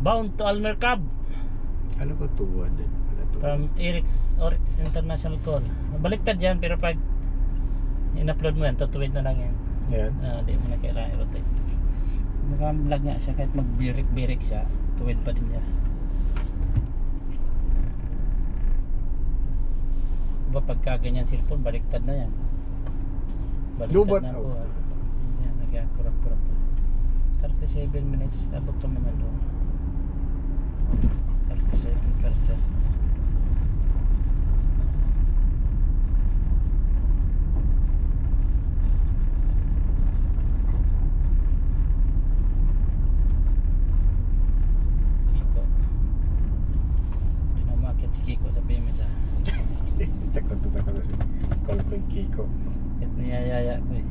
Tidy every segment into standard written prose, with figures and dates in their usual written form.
Bound to Almer Cab. Alam ko tuwad eh. From Oryx International Call. Baliktad yan, pero pag in-upload mo yan, tutuwid na lang yan. Yan. Di mo na kailangan i-rotate. Naka-vlog nga siya, kahit mag-birik siya, tuwid pa din siya. Diba pagka ganyan cellphone, baliktad na yan. Lubat na ako. Yan, nag-akurap-kurap pa. 37 minutes, abot pa man yan doon. 37%. Kiko sabihin mo siya. Takot na si call ko yung Kiko. Kahit niyayaya ko eh.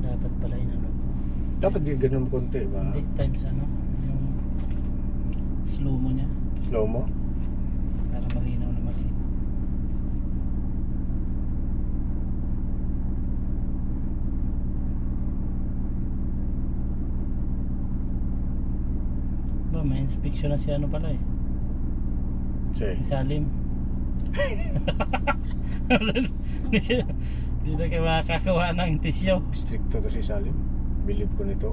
Dapat pala inano ko. Dapat yung ganun konti ba? Hindi, times ano, yung slow mo niya. Slow mo? Para malinaw na malinaw. Ba, may inspection na si ano pala eh. Si Salim. Hindi na kayo makakakuha ng tisyo. Stricto to si Salim. Believe ko nito.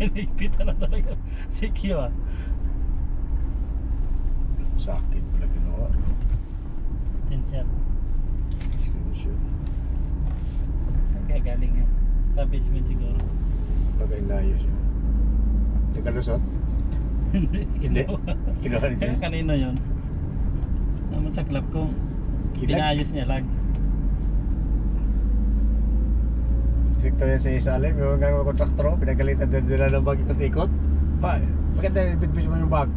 Hinigpitan na talaga si Q ah. Sakit pala kinuha. Extension. Extension. Saan kaya galing yan? Sa basement siguro. Bagay inayos yun. Teka lusot? Hindi. Kinuha rin siya. Kanino yun? Naman sa club ko. Ilag? Pinayos niya lang. Stricto yan si Salim. Yung mga kontraktor, pinagalitan din nila ng bag ikot-ikot. Pa, maganda bitbil mo yung bag.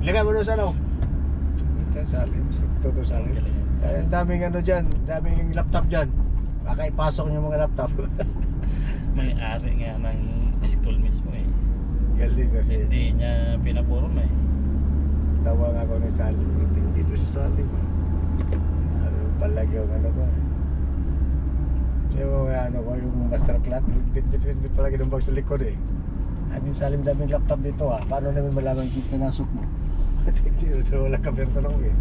Ilagay mo doon sa ano. Ito Salim, stricto to Salim. Ay, daming ano dyan, daming laptop dyan. Baka ipasok niyo mga laptop. May ari nga ng school mismo eh. Galing kasi. Hindi niya pinapurong eh. Tawag ako ni Salim. Dito si Salim. Ano palag yung ano ko. Yung ano ko, yung master clock. Bit palagi ng bag sa likod eh. Ay, Salim daming laptop dito ah. Paano namin malaman yung pinasok mo? Dito wala camera sa loob eh.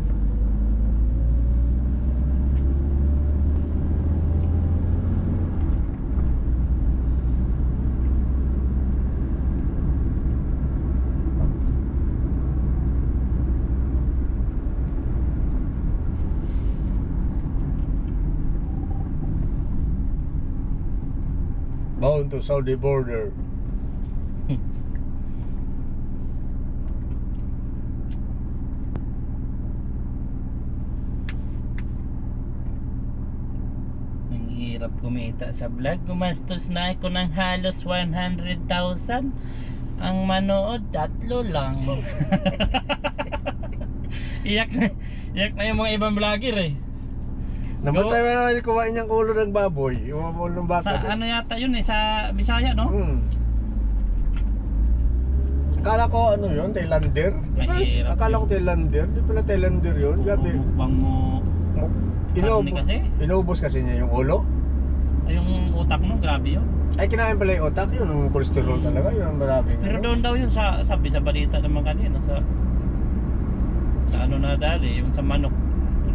Bound to Saudi border. Ang hirap kumita sa vlog. Gumastos na ako ng halos 100,000. Ang manood, 3 lang. iyak na yung mga ibang vlogger eh. Namatay mo naman kumain niyang ulo ng baboy. Yung ulo ng baka. Sa ano yata yun eh, sa Bisaya no? Akala ko ano yun, Thailander. Mahirap Akala ko yun. Thailander. Di pala Thailander yun. Gabi. Mukbang mo karne kasi. Inubos kasi niya yung ulo. Ay, yung utak mo, grabe yun. Ay, kinain pala yung otak yun. Yung cholesterol talaga. Yun ang maraming. Pero doon daw yun sa sabi sa balita naman kanina sa ano na dali, yung sa manok.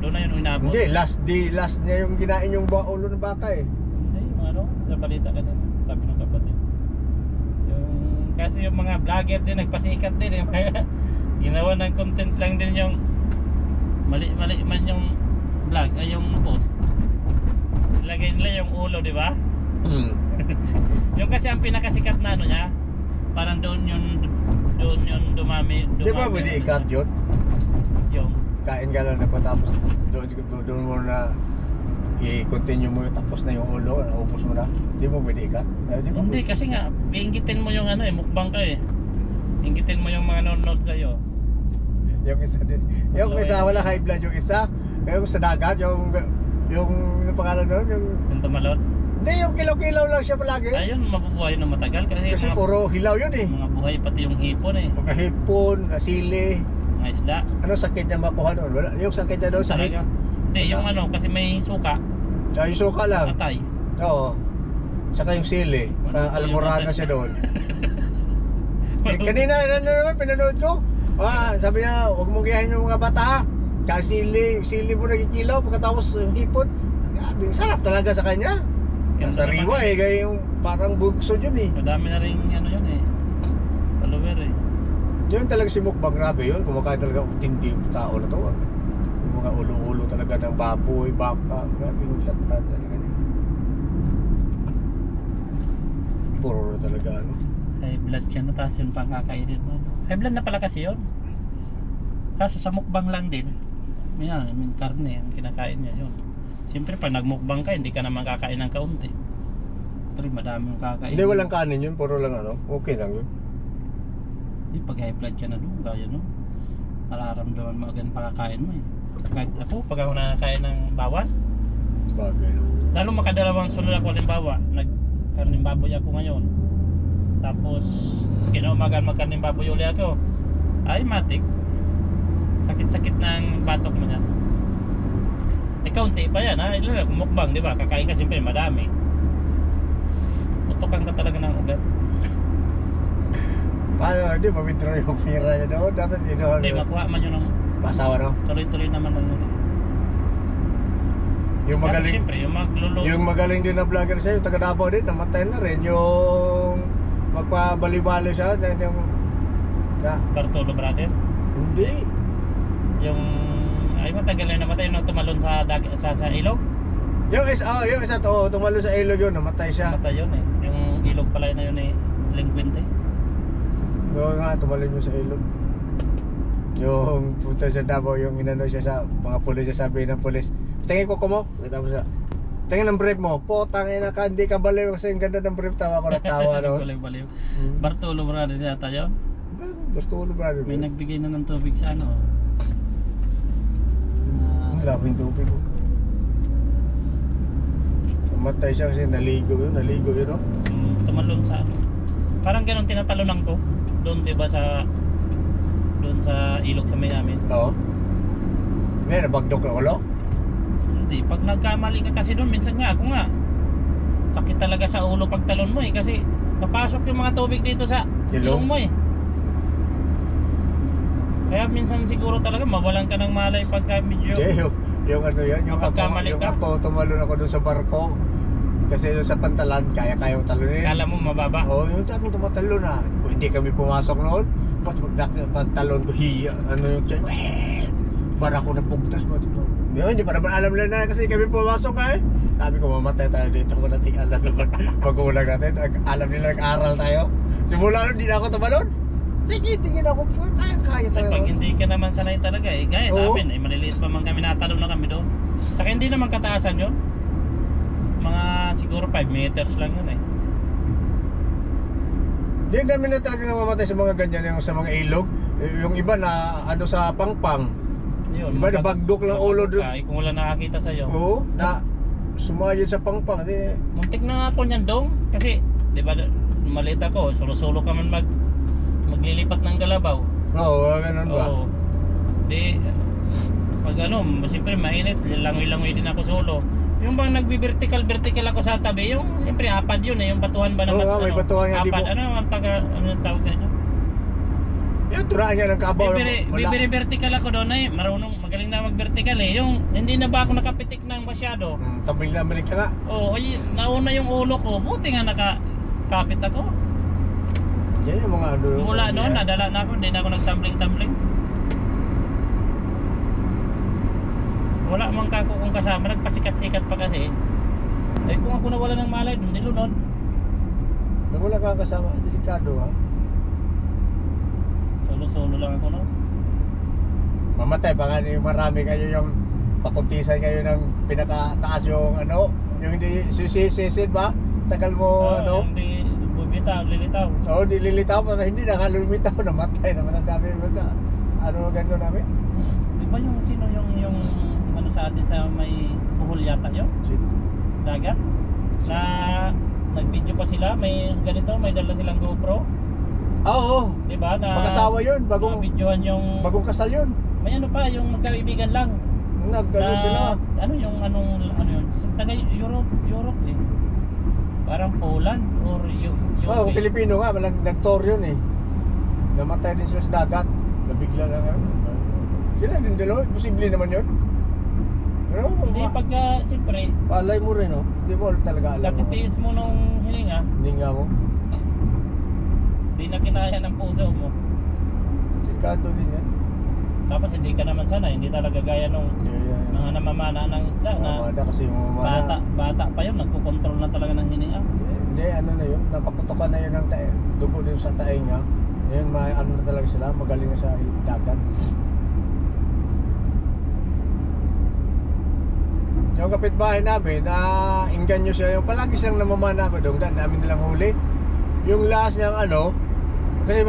Doon na yun inabot. Hindi, last niya yung kinain yung ulo ng baka eh. Hindi, yung ano, sa balita kanina. Sabi ng kapatid. Kasi yung mga vlogger din nagpasikat din yung ginawa ng content lang din yung mali man yung vlog ay yung post. Ilagay nila yung ulo, di ba? Yung kasi ang pinakasikat na ano niya, parang doon yun dumami. Di ba pwede i-cut yun? Yung Kain ka lang na patapos doon mo na i-continue mo tapos na yung ulo, naubos mo na. Hindi mo pwede ikat. Hindi, kasi nga, iinggitin mo yung ano eh, mukbang ka eh. Inggitin mo yung mga nanonood sa'yo. Yung isa din. Yung isa wala high blood, yung isa. Yung sa dagat, yung pangalan doon, Yung tumalon. Hindi, yung kilaw-kilaw lang siya palagi. Ayun, mabubuhay na matagal Kasi puro hilaw yun eh. mga buhay pati yung hipon eh. Pagkahipon, sili. Mga isda. Ano sakit niya makuha doon? Wala. Yung sakit niya doon sa hip. Talaga. Hindi, yung ano, kasi may suka, Yung suka lang. patay. Oo. Saka yung sili. Almorana siya doon. Kanina, ano naman, pinanood ko. Sabi niya, huwag mong gayahin yung mga bata ha. Kaya sili mo nagikilaw, pagkatapos hipon. Grabe, sarap talaga sa kanya. Ang sariwa eh, gaya yung parang bugso yun eh. Madami na rin ano yun eh. Follower eh. Yun talaga si Mukbang, grabe yun. Kumakain talaga tindi yung tao na to. Yung mga ulo-ulo talaga ng baboy, baka. Grabe yung latan talaga yun. Puro talaga ano. High blood ka na, tapos yun pang kakainin mo. High blood na pala kasi yun. Kasi sa mukbang lang din. May karne ang kinakain niya yun. Siyempre pag nagmukbang ka, hindi ka naman kakain ng kaunti. Pero madami yung kakain. Hindi, walang kanin yun, puro lang ano. Okay lang yun. Hindi, pag high blood ka na doon, gaya no? Mararamdaman mo agad pakakain mo eh. Ako, pag ako nakakain ng bawal, Bagay no. lalo makadalawang sunod ako, halimbawa, nagkarning baboy ako ngayon. Tapos, kinaumagan magkarning baboy uli ako. Ay, matik. Sakit-sakit ng batok mo niya. Eh, kaunti pa yan ha. Ilan mukbang, di ba? Kakain ka siyempre, madami. Utokan ka talaga ng ugat. Paano, hindi, ma-withdraw yung pira niya doon. Dapat, Hindi, makuha man yun ng pasawa no? tuloy-tuloy naman lang yun. Yung Kasi magaling, siyempre, yung magluluto. yung magaling din na vlogger sa'yo, yung taga Davao din, namatay na rin. Yung magpabali-bali siya, yung, Bartolo Brothers. hindi. Yung ay matagal na namatay yung tumalon sa sa ilog. Yung isa to, tumalo sa ilog yun, namatay siya. Namatay yun eh. Yung ilog pala na yun eh. Delinquent eh. Yung nga, tumalon yun sa ilog. Yung punta sa Davao, yung inano siya sa mga pulis, sabi ng pulis, tingin ko mo, tapos sa tingin ng brief mo, potang ina ka, hindi ka baliw kasi yung ganda ng brief, tawa ko na tawa no. Baliw. Bartolo Brothers yata yun. Gusto ko ba? May nagbigay na ng tubig sa ano. Wala ko yung tubig ko. Namatay siya kasi naligo yun no? Tumalon sa ano. Parang ganun tinatalunan ko. Doon 'di ba doon sa ilog sa Miami. Oo. May nabagdok na ulo? Hindi, pag nagkamali ka kasi doon, minsan nga ako nga. Sakit talaga sa ulo pag talon mo eh kasi papasok yung mga tubig dito sa ilong mo eh. Kaya minsan siguro talaga mawalan ka ng malay pagka medyo Yung ano yan, yung ako tumalon ako doon sa barko. Kasi doon sa pantalan, kaya ko talunin. kala mo mababa. Oo, yung sabi tumatalon na. Kung hindi kami pumasok noon, pagtalon ko hiya, ano yung tiyan, para ako napugtas mo. Hindi pa naman alam na kasi kami pumasok eh. Sabi ko, mamatay tayo dito, wala ting alam naman magulang natin. Alam nila nag-aral tayo. Simula nun, di na ako tumalon. Sige, tingin ako, kaya Kasi tayo. pag hindi ka naman sanay talaga eh. Gaya sa Oo. amin eh, maliliit pa man kami, natalon na kami doon. Saka hindi naman kataasan yun. Mga siguro 5 meters lang yun eh. Hindi namin na talaga namamatay sa mga ganyan, yung sa mga ilog. Yung iba na ano sa pangpang. Yun, Diba nabagdok ng ulo doon? Kung wala nakakita sa'yo. Oo, na sumayad sa pangpang. Muntik na nga ako niyan dong. Kasi, di ba, maliit ako, solo-solo ka man maglilipat ng Galabaw. Oo, ganun ba? Oo. Di, pag ano, siyempre mainit, langoy-langoy din ako solo. Yung bang nagbi-vertical ako sa tabi, yung siyempre apad yun eh, yung batuhan ba naman? Oo, may batuhan nga, di apad, mo- ano ang tawag sa inyo? Yung turaan niya ng kabaw. Bibiri vertical ako doon eh, magaling na mag-vertical eh. Yung hindi na ba ako nakapitik ng masyado? Tabil na balik ka nga. Oo, ay, nauna yung ulo ko, buti nga nakakapit ako. Yan yung mga ano. Mula noon, nadala na ako, hindi na ako nagtumbling-tumbling. Wala mang kako kung kasama, nagpasikat-sikat pa kasi. Ay kung ako nawala ng malay, doon nilunod. Pag wala kang kasama, delikado ha. Solo-solo lang ako no. Mamatay, baka marami kayo yung pakuntisan kayo ng pinakataas yung ano, yung hindi sisisid ba? Tagal mo ano? Hindi bumitaw, lilitaw. Oo, di lilitaw para hindi na nga lumitaw, namatay naman ang dami mga ano gano'n namin. Di ba yung sino yung ano sa atin sa may buhol yata yun? Shit. Dagat? Na nag-video pa sila, may ganito, may dala silang GoPro. Oo, Di ba? Na mag-asawa yun, bagong videohan yung bagong kasal yun. may ano pa, yung magkaibigan lang. Nag-ano Na, sila. ano yung ano yun? Sa taga Europe eh. Parang Poland or Oo, Pilipino nga, nag-tour yun eh. Namatay din sila sa dagat. Nabigla lang yan. Sila din dalawa, posible naman yun. Pero Hindi, pagka, siyempre, palay mo rin, oh. Hindi mo talaga alam. katitiis mo nung hininga, Hininga mo. di na kinaya ng puso mo. Delikado din yan. Tapos hindi ka naman sana, hindi talaga gaya nung mga namamana ng isda na Mamada kasi yung mamada. bata pa yun, nagkukontrol na talaga ng hininga. Hindi, ano na yun. Nakaputokan na yun ng dugo din sa tainga. Ngayon, ano na talaga sila. Magaling na sa dagat. Yung kapitbahay namin, inganyo siya. Yung palagi silang namamana ko doon. Namin nilang huli. Yung last niyang ano, kasi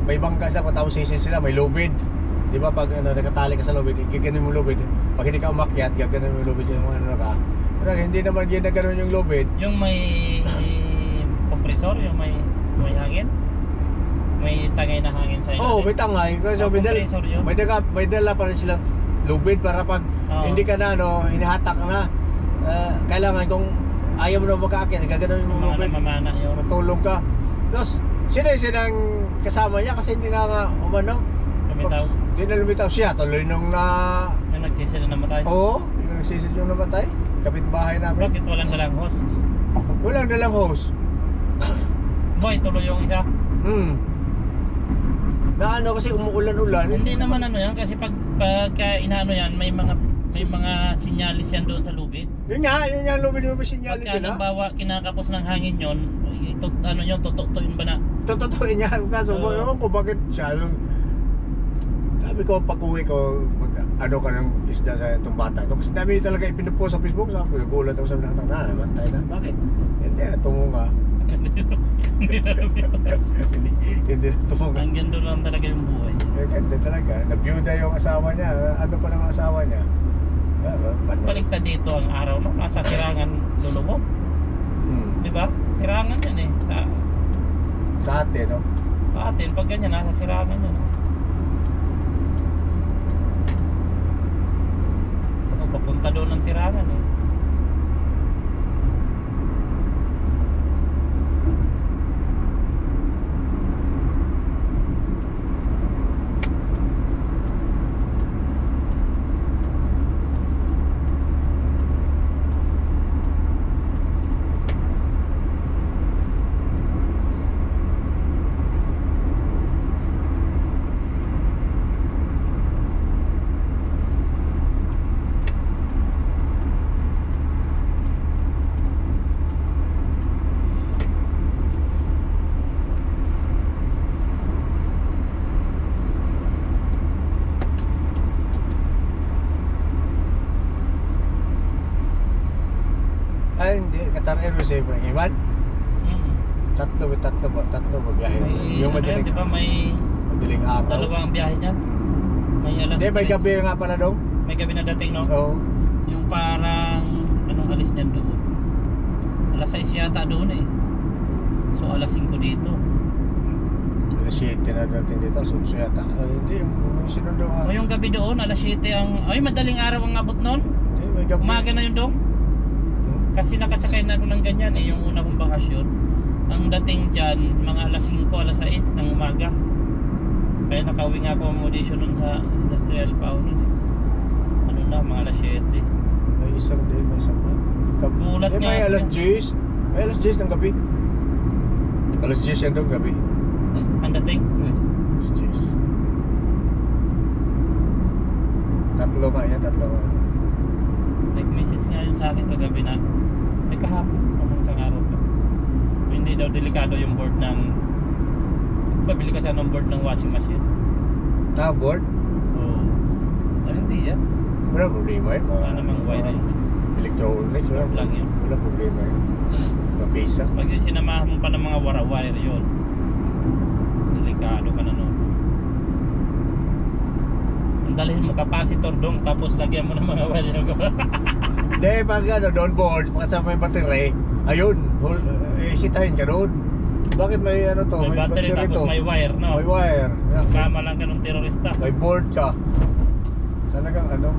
may bangkas na tapos sisin sila, may lubid. Di ba pag nakatali ka sa lubid, gaganon mo lubid. Pag hindi ka umakyat, gaganon mo lubid yung ano ka. Pero hindi naman ginaganon yung lubid. Yung may kompresor, yung may hangin, may tangay na hangin sa Oo, may tangay. So, compressor yun. may dala pa rin silang lubid para pag hindi ka na hinahatak na. Kailangan kung ayaw mo na makaakyat, gaganon Yung yung mga lubid. namamana yun. Matulong ka. Tapos, sino kasama niya kasi hindi na nga umano. Lumitaw. Hindi na lumitaw siya. Tuloy nung Yung nagsisi na namatay. Oo, yung nagsisid yung namatay. Kapitbahay namin. Bakit walang dalang hose? Walang dalang hose. Boy, tuloy yung isa. Na ano kasi umuulan-ulan. Hindi naman ano yan kasi pagka inaano yan, may mga sinyalis yan doon sa lubid. Yun nga, lubid mo ba sinyalis Pagka sila? halimbawa kinakapos ng hangin yon, ito ano yun, tututuin ba na? Totoo niya. Kaso, ewan ko bakit siya. Sabi ko, pag uwi ko, ano ka ng isda sa itong bata ito. Kasi dami talaga ipinupost sa Facebook. Sabi ko, nagulat ako sa mga namatay na. Bakit? Hindi, tumunga. Hindi na tumunga. Ang ganda lang talaga yung buhay. Ganda talaga. Nabiyuda yung asawa niya. Ano pa ng asawa niya? Baliktad dito ang araw, no? Nasa Sirangan lulubog. Di ba? Sirangan yan eh. Sa atin, no? Sa atin, pag ganyan, nasa Sirangan yan. Papunta doon ng Sirangan eh. Ay, hindi. Qatar Airways eh. Iwan? Tatlo ba biyahe? Yung madaling, di ba may madaling araw. dalawang biyahe niyan? May alas Hindi, may 3. gabi nga pala dong. May gabi na dating, no? Oo. Yung parang anong alis niyan doon? Alas 6 yata doon eh. So alas 5 dito. Alas 7 na dating dito. Sudso yata. Hindi, yung sinundo nga. O yung gabi doon, alas 7 ang... Ay, madaling araw ang abot noon. Hindi, may gabi. Umaga na yun doon. Kasi nakasakay na ako ng ganyan eh, yung una kong bakasyon. Ang dating dyan, mga alas 5, alas 6 ng umaga. Kaya nakauwi nga ako accommodation nun sa industrial pa ako nun eh. Ano na, mga alas 7. May isang day, may isang pa. Gulat nga May ako. alas 10. May alas 10 ng gabi. Alas 10 yan doon gabi. Ang dating? Alas 10. Tatlo nga yan, tatlo nga. Nag-message nga yun sa akin kagabi na kahapon, amang isang araw pa. Hindi daw delikado yung board ng... Pabili kasi ng board ng washing machine. Board? Oo. Ano hindi yan? Wala problema yun. Wala namang wire yun. Electronics, wala, Lang yun. wala problema yun. Mapisa. Pag yung sinamahan mo pa ng mga wire yun, delikado ka na nun. Ang dalhin mo capacitor dong, tapos lagyan mo ng mga wire yun. Hindi, pag ano, downboard, pakasama yung battery, ayun, isitahin ka doon. Bakit may ano to? May battery tapos to. may wire, no? May wire. Kama lang ka ng terorista. May board ka. Talagang ano?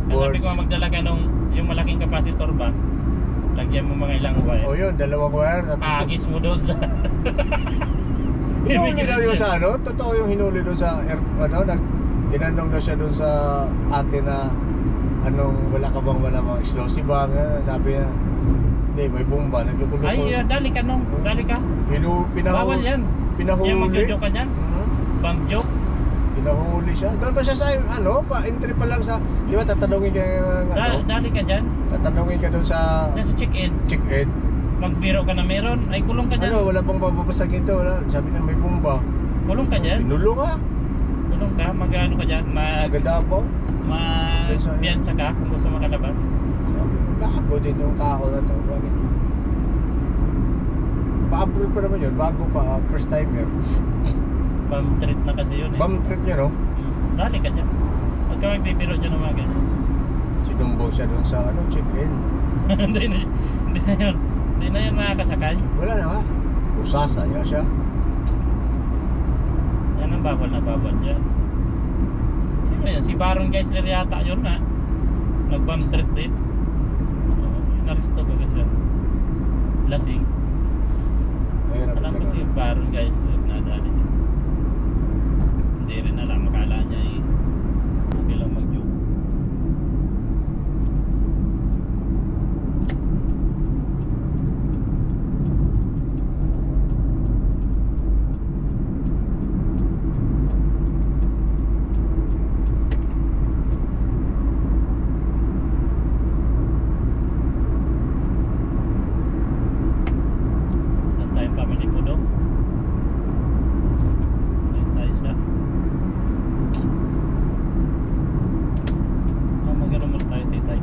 Kaya sabi Board. ko magdala ka nung yung malaking capacitor ba, lagyan mo mga ilang wire. O yun, dalawang wire. Agis mo doon sa... Hinuli daw yung sa ano? Totoo yung hinuli doon sa tinanong daw siya doon sa ate na wala ka bang malamang explosive ba? Sabi niya, hindi, may bomba. Nagluko-luko. Ay, dali ka nung, dali ka. Bawal yan. Pinahuli. Yung magjo-joke ka dyan. Mhm. Bump joke. Pinahuli siya. Doon pa siya sa entry pa lang sa, di ba tatanungin ka Dali ka dyan. tatanungin ka doon sa Dyan sa check-in. check-in. Magbiro ka na meron. Ay, kulong ka dyan. Wala bang bababasag ito? Wala. Sabi na may bomba. Kulong ka dyan. Pinulong ka. Kulong ka. Mag-ano ka dyan. Magadabaw. Mag-piyansa ka kung gusto makalabas. Sabi ko, gago din yung tao na to. Bakit? Pa-upload pa naman yun. Bago pa. First timer. Bump treat na kasi yun eh. Bum trip niya, no? Dali ka dyan. Huwag ka magbibiro dyan ng mga ganyan. Sinumbong siya doon sa check-in. Hindi na yun. Hindi na yun makakasakay. Wala na nga. Usasa niya siya. Yan ang bawal na bawal dyan. Sino yan? Si Baron Geisler yata yun na. Nag-bump treat din. Naristo ba kasi siya? Lasing. Ayun ang Alam ko problema. si Baron Geisler nadali niya. Hindi rin alam. Makala niya eh. Okay lang mag-joke. Yan tayong family po doon. Yan tayo siya. Magano muna tayo titay.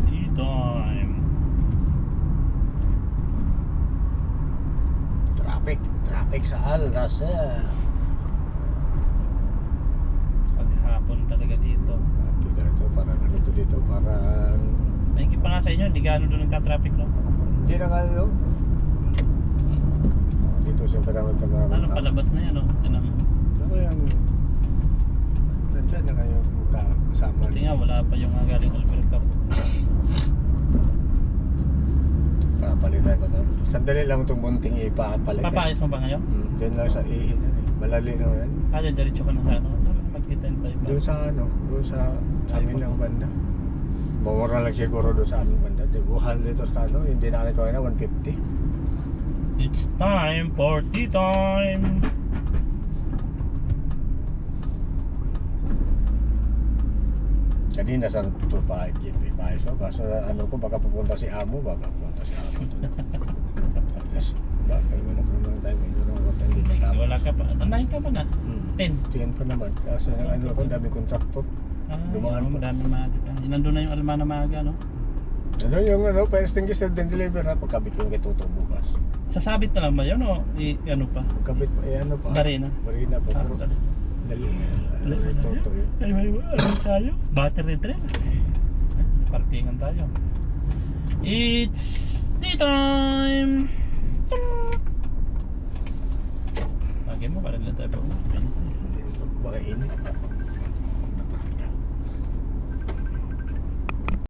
Tea time. Traffic sa Al Rasel. Paghapon talaga dito. Ganito dito para May pa nga sa inyo, hindi gaano doon nagka-traffic no? hindi na ano. Dito siyempre naman ka mga Ano palabas na yan no? Tinan mo. Ano yung nandiyan na kayo kasama. Buti nga wala pa yung galing Alberta. Papalitan ko to. Sandali lang itong munting ipapalit. Papayos mo ba ngayon? Diyan lang sa ihin. Malali na yan. Diretso ka na sa ano? Magtitain tayo ba? Doon sa amin ng banda. Mumura lang siguro doon sa aming banda. Buhal dito sa ano, hindi na ko na 150. It's time for tea time! Kanina sa tour pa jeep pa so kaso ano ko baka pupunta si Amo baka pupunta si Amo. Yes. Ba, kayo na naman tayo medyo na hotel dito. Wala ka pa. Anahin ka ba na? 10. 10 pa naman. Kasi ano ko dami kontraktor. Dumaan pa. Madami maaga. Nandun na yung Almana maaga, no? Ano yung fire extinguisher din deliver na pagkabit yung kituto bukas. Sasabit na lang ba yun o ano pa? Pagkabit pa ano pa. Barina. Barina pa. Pero dali. Toto yun. Ay, ano tayo? Battery train. Parkingan tayo. It's tea time! Lagi mo, parang lang tayo pa. Baka init.